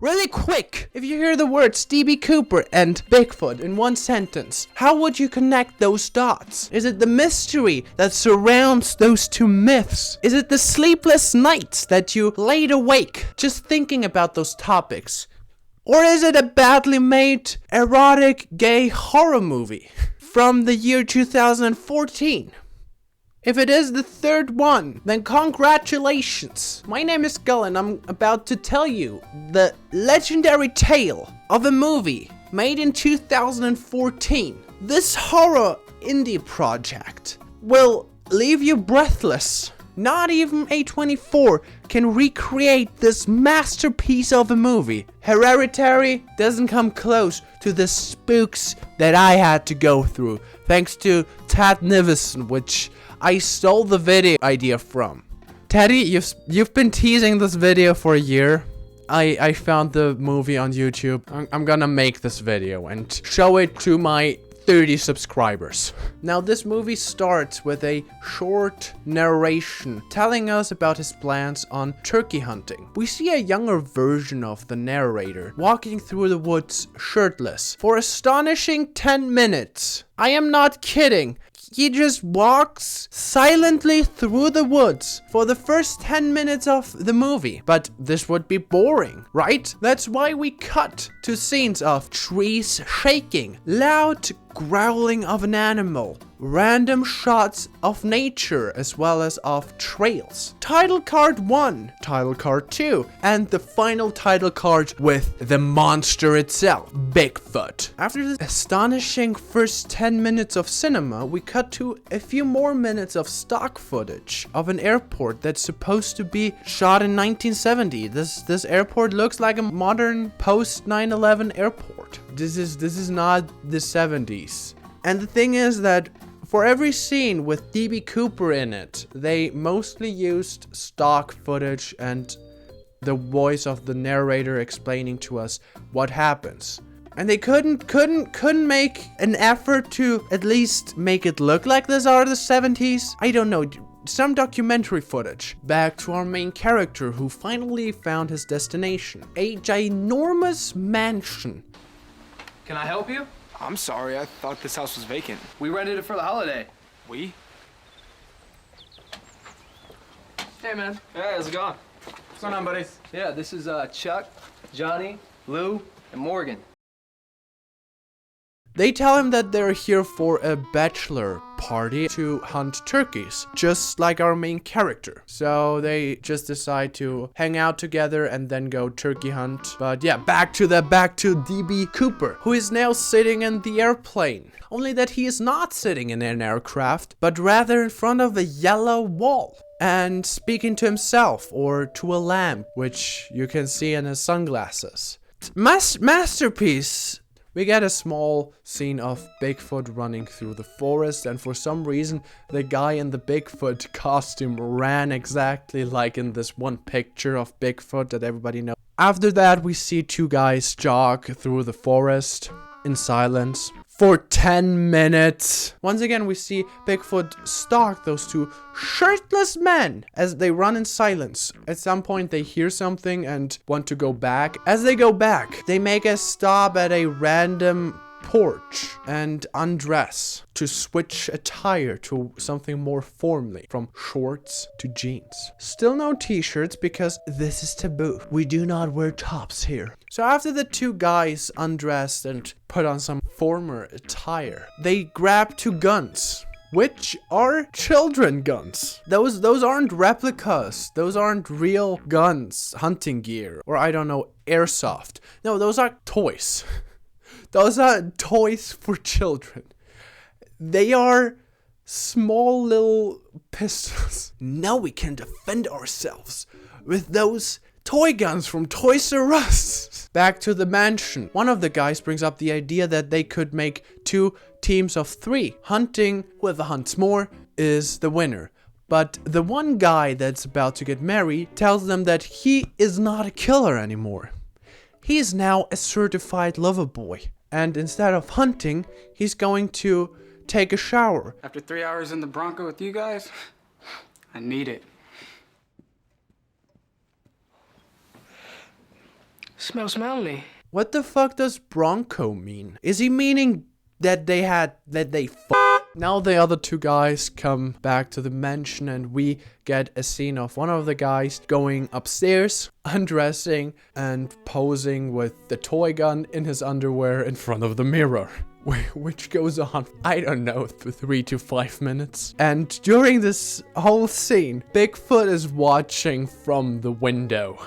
Really quick, if you hear the words DB Cooper and Bigfoot in one sentence, how would you connect those dots? Is it the mystery that surrounds those two myths? Is it the sleepless nights that you laid awake just thinking about those topics? Or is it a badly made, erotic, gay horror movie from the year 2014? If it is the third one, then congratulations! My name is Gull and I'm about to tell you the legendary tale of a movie made in 2014. This horror indie project will leave you breathless. Not even A24 can recreate this masterpiece of a movie. Hereditary doesn't come close to the spooks that I had to go through, thanks to Tad Nivison, which I stole the video idea from. Teddy, you've been teasing this video for a year. I found the movie on YouTube. I'm gonna make this video and show it to my 30 subscribers. Now this movie starts with a short narration telling us about his plans on turkey hunting. We see a younger version of the narrator walking through the woods shirtless for astonishing 10 minutes. I am not kidding. He just walks silently through the woods for the first 10 minutes of the movie. But this would be boring, right? That's why we cut to scenes of trees shaking, loud growling of an animal, random shots of nature as well as of trails. Title card 1, title card 2, and the final title card with the monster itself, Bigfoot. After the astonishing first 10 minutes of cinema, we cut to a few more minutes of stock footage of an airport that's supposed to be shot in 1970. This airport looks like a modern post 9/11 airport. This is not the 70s. And the thing is that for every scene with DB Cooper in it, they mostly used stock footage and the voice of the narrator explaining to us what happens. And they couldn't make an effort to at least make it look like this are the 70s. I don't know. Some documentary footage. Back to our main character who finally found his destination. A ginormous mansion. Can I help you? I'm sorry, I thought this house was vacant. We rented it for the holiday. We? Hey, man. Hey, how's it going? What's going on, buddies? Yeah, this is Chuck, Johnny, Lou, and Morgan. They tell him that they're here for a bachelor party to hunt turkeys, just like our main character. So they just decide to hang out together and then go turkey hunt. But yeah, back to DB Cooper, who is now sitting in the airplane. Only that he is not sitting in an aircraft, but rather in front of a yellow wall and speaking to himself or to a lamp, which you can see in his sunglasses. Masterpiece. We get a small scene of Bigfoot running through the forest, and for some reason, the guy in the Bigfoot costume ran exactly like in this one picture of Bigfoot that everybody knows. After that, we see two guys jog through the forest in silence for 10 minutes. Once again, we see Bigfoot stalk those two shirtless men as they run in silence. At some point, they hear something and want to go back. As they go back, they make a stop at a random porch and undress to switch attire to something more formally, from shorts to jeans. Still no t-shirts because this is taboo. We do not wear tops here. So after the two guys undressed and put on some former attire, they grab two guns, which are children guns. Those aren't replicas. Those aren't real guns, hunting gear, or I don't know, airsoft. No, those are toys. Those are toys for children. They are small little pistols. Now we can defend ourselves with those toy guns from Toys R Us. Back to the mansion. One of the guys brings up the idea that they could make two teams of 3. Hunting, whoever hunts more, is the winner. But the one guy that's about to get married tells them that he is not a killer anymore. He is now a certified lover boy. And instead of hunting, he's going to take a shower. After 3 hours in the Bronco with you guys, I need it. Smells manly. What the fuck does Bronco mean? Is he meaning that they Now the other two guys come back to the mansion and we get a scene of one of the guys going upstairs, undressing and posing with the toy gun in his underwear in front of the mirror. Which goes on, I don't know, 3 to 5 minutes. And during this whole scene, Bigfoot is watching from the window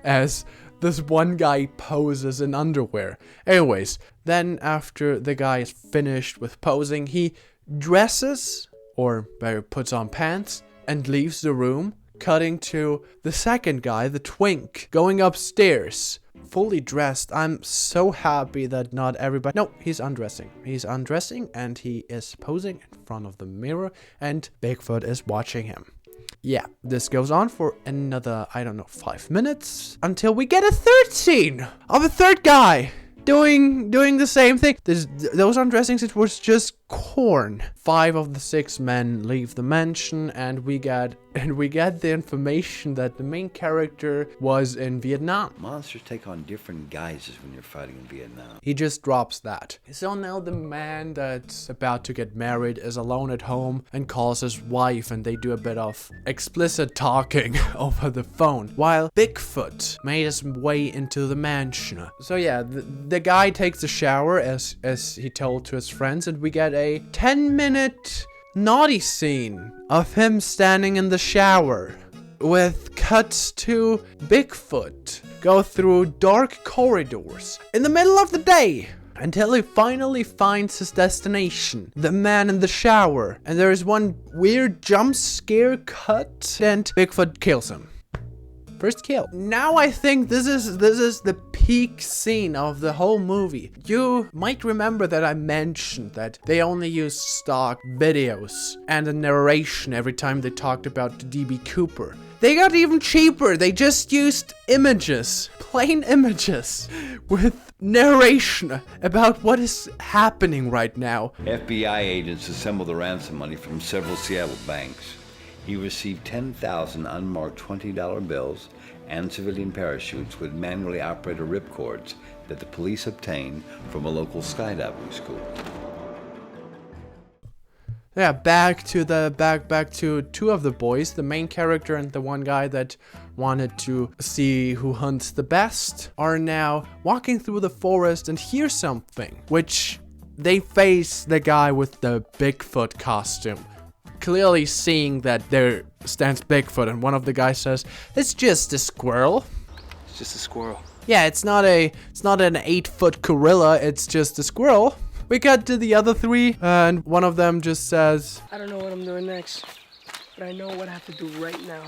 as this one guy poses in underwear. Anyways, then after the guy is finished with posing, he dresses, or better, puts on pants, and leaves the room, cutting to the second guy, the twink, going upstairs, fully dressed. I'm so happy that not everybody... No, he's undressing. He's undressing, and he is posing in front of the mirror, and Bigfoot is watching him. Yeah, this goes on for another, I don't know, 5 minutes, until we get a third scene of a third guy doing the same thing. Those undressings, it was just corn. 5 of the 6 men leave the mansion, and we get the information that the main character was in Vietnam. Monsters take on different guises when you're fighting in Vietnam. He just drops that. So now the man that's about to get married is alone at home and calls his wife, and they do a bit of explicit talking over the phone, while Bigfoot made his way into the mansion. So yeah, the guy takes a shower as he told to his friends, and we get a 10-minute naughty scene of him standing in the shower with cuts to Bigfoot go through dark corridors in the middle of the day until he finally finds his destination, the man in the shower. And there is one weird jump scare cut and Bigfoot kills him. First kill. Now I think this is the peak scene of the whole movie. You might remember that I mentioned that they only used stock videos and a narration every time they talked about DB Cooper. They got even cheaper. They just used images, plain images, with narration about what is happening right now. FBI agents assembled the ransom money from several Seattle banks. He received 10,000 unmarked $20 bills and civilian parachutes with manually operated ripcords that the police obtained from a local skydiving school. Yeah, back to 2 of the boys, the main character and the one guy that wanted to see who hunts the best, are now walking through the forest and hear something, which they face the guy with the Bigfoot costume, clearly seeing that there stands Bigfoot, and one of the guys says, "It's just a squirrel." It's just a squirrel. Yeah, it's not an 8-foot gorilla, it's just a squirrel. We got to the other 3, and one of them just says, I don't know what I'm doing next, but I know what I have to do right now.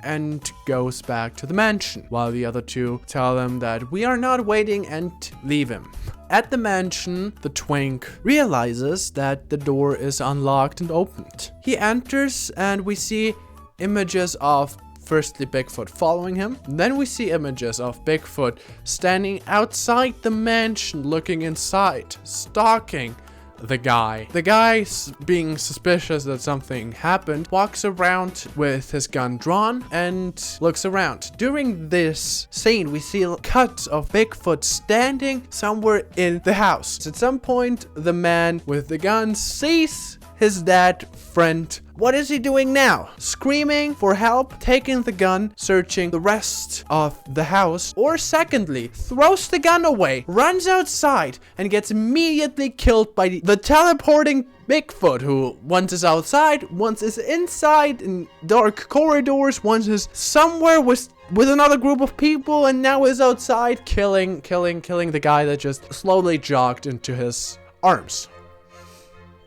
And goes back to the mansion, while the other 2 tell them that we are not waiting and leave him. At the mansion, the twink realizes that the door is unlocked and opened. He enters, and we see images of firstly Bigfoot following him, then we see images of Bigfoot standing outside the mansion looking inside, stalking the guy. The guy, being suspicious that something happened, walks around with his gun drawn and looks around. During this scene, we see cuts of Bigfoot standing somewhere in the house. At some point, the man with the gun sees his dead friend. What is he doing now? Screaming for help, taking the gun, searching the rest of the house, or secondly, throws the gun away, runs outside, and gets immediately killed by the teleporting Bigfoot, who once is outside, once is inside in dark corridors, once is somewhere with another group of people, and now is outside killing the guy that just slowly jogged into his arms.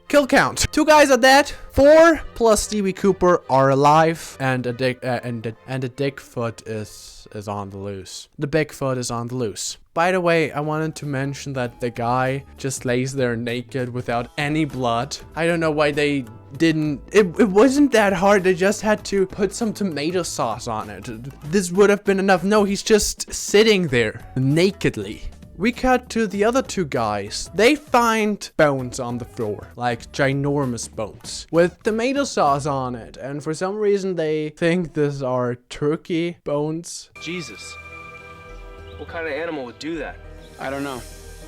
Kill count. 2 guys are dead. 4 plus DB Cooper are alive, and a Dickfoot is on the loose. The Bigfoot is on the loose. By the way, I wanted to mention that the guy just lays there naked without any blood. I don't know why they didn't. It wasn't that hard. They just had to put some tomato sauce on it. This would have been enough. No, he's just sitting there nakedly. We cut to the other 2 guys. They find bones on the floor, like ginormous bones, with tomato sauce on it. And for some reason, they think these are turkey bones. Jesus. What kind of animal would do that? I don't know.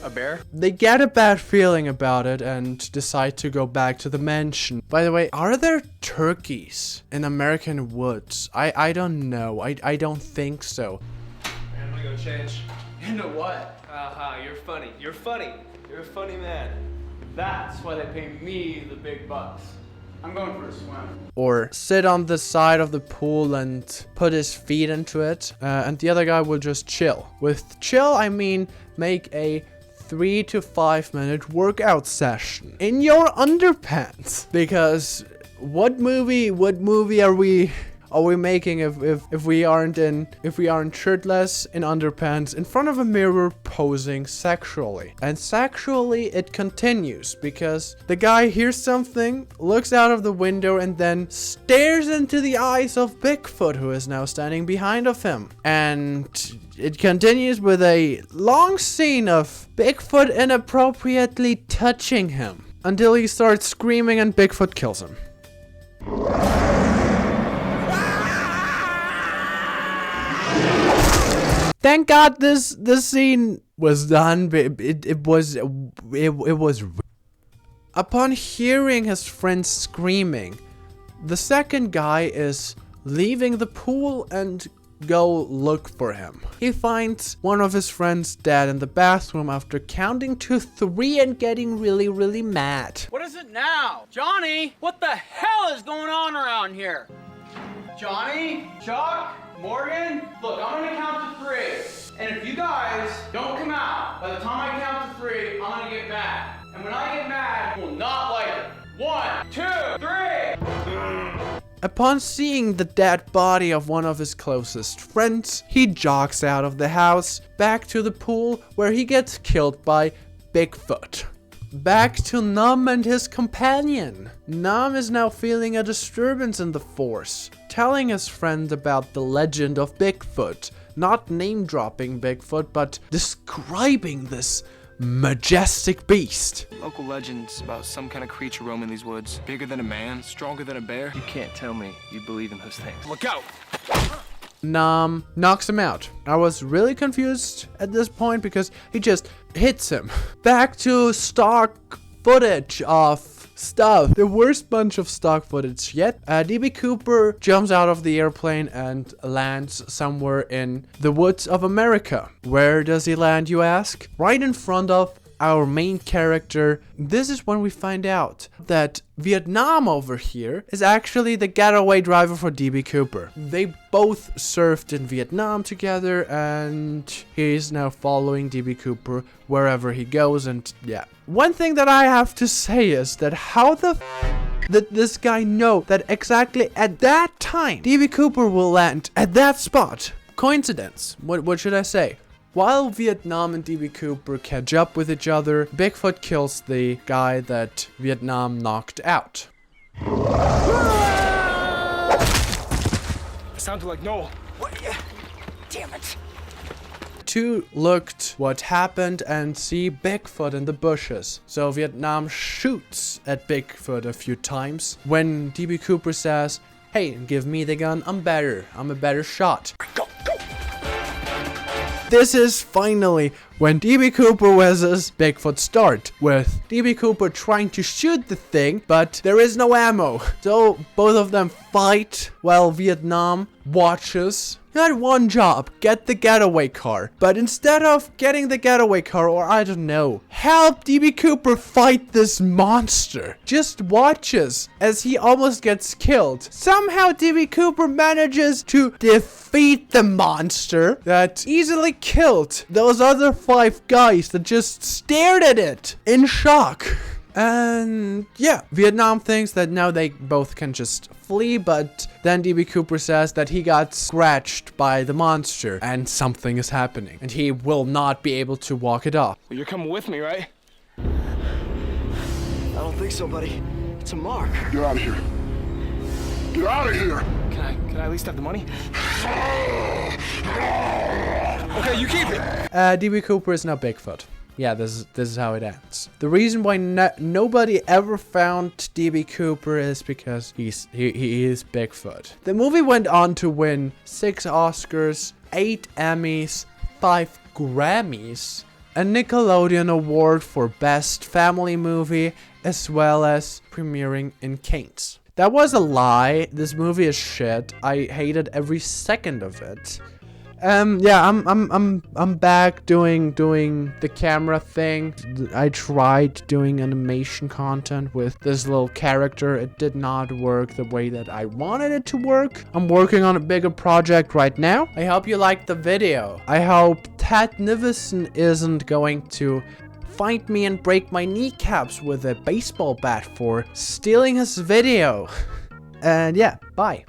A bear? They get a bad feeling about it and decide to go back to the mansion. By the way, are there turkeys in American woods? I don't know. I don't think so. I'm gonna go change. Into what? You're funny. You're funny. You're a funny man. That's why they pay me the big bucks. I'm going for a swim. Or sit on the side of the pool and put his feet into it. And the other guy will just chill. With chill, I mean make a 3 to 5 minute workout session in your underpants. Because what movie are we making if we aren't shirtless in underpants in front of a mirror posing sexually? And sexually it continues because the guy hears something, looks out of the window, and then stares into the eyes of Bigfoot, who is now standing behind of him. And it continues with a long scene of Bigfoot inappropriately touching him until he starts screaming and Bigfoot kills him. Thank God this scene was done. It was. Upon hearing his friend screaming, the second guy is leaving the pool and go look for him. He finds one of his friends dead in the bathroom after counting to 3 and getting really mad. What is it now? Johnny, what the hell is going on around here? Johnny? Chuck? Morgan? Look, I'm gonna count to 3. And if you guys don't come out, by the time I count to 3, I'm gonna get mad. And when I get mad, you will not like it. 1, 2, 3! Upon seeing the dead body of one of his closest friends, he jogs out of the house, back to the pool, where he gets killed by Bigfoot. Back to Num and his companion. Num is now feeling a disturbance in the force, telling his friend about the legend of Bigfoot, not name-dropping Bigfoot, but describing this majestic beast. Local legends about some kind of creature roaming these woods. Bigger than a man, stronger than a bear. You can't tell me you believe in those things. Look out! Num knocks him out. I was really confused at this point because he just hits him. Back to stock footage of stuff. The worst bunch of stock footage yet. DB Cooper jumps out of the airplane and lands somewhere in the woods of America. Where does he land, you ask? Right in front of our main character. This is when we find out that Vietnam over here is actually the getaway driver for DB Cooper. They both served in Vietnam together and he's now following DB Cooper wherever he goes. And yeah, one thing that I have to say is that how the did this guy know that exactly at that time DB Cooper will land at that spot? Coincidence? What should I say? While Vietnam and DB Cooper catch up with each other, Bigfoot kills the guy that Vietnam knocked out. It sounded like Noel. What? Damn it. Two looked what happened and see Bigfoot in the bushes. So Vietnam shoots at Bigfoot a few times. When DB Cooper says, "Hey, give me the gun, I'm a better shot." Go! This is finally when DB Cooper vs. Bigfoot start, with DB Cooper trying to shoot the thing, but there is no ammo. So both of them fight while Vietnam watches. You had one job, get the getaway car. But instead of getting the getaway car, or I don't know, help DB Cooper fight this monster, just watches as he almost gets killed. Somehow DB Cooper manages to defeat the monster that easily killed those other 5 guys that just stared at it in shock. And yeah, Vietnam thinks that now they both can just flee, but then DB Cooper says that he got scratched by the monster and something is happening and he will not be able to walk it off. Well, you're coming with me, right? I don't think so, buddy. It's a mark. Get out of here. Get out of here! Can I at least have the money? Okay, you keep it! DB Cooper is now Bigfoot. Yeah, this is how it ends. The reason why nobody ever found DB Cooper is because he is Bigfoot. The movie went on to win 6 Oscars, 8 Emmys, 5 Grammys, a Nickelodeon award for Best Family Movie, as well as premiering in Cannes. That was a lie. This movie is shit. I hated every second of it. Yeah, I'm back doing the camera thing. I tried doing animation content with this little character. It did not work the way that I wanted it to work. I'm working on a bigger project right now. I hope you liked the video. I hope Ted Nivison isn't going to find me and break my kneecaps with a baseball bat for stealing his video. And yeah, bye.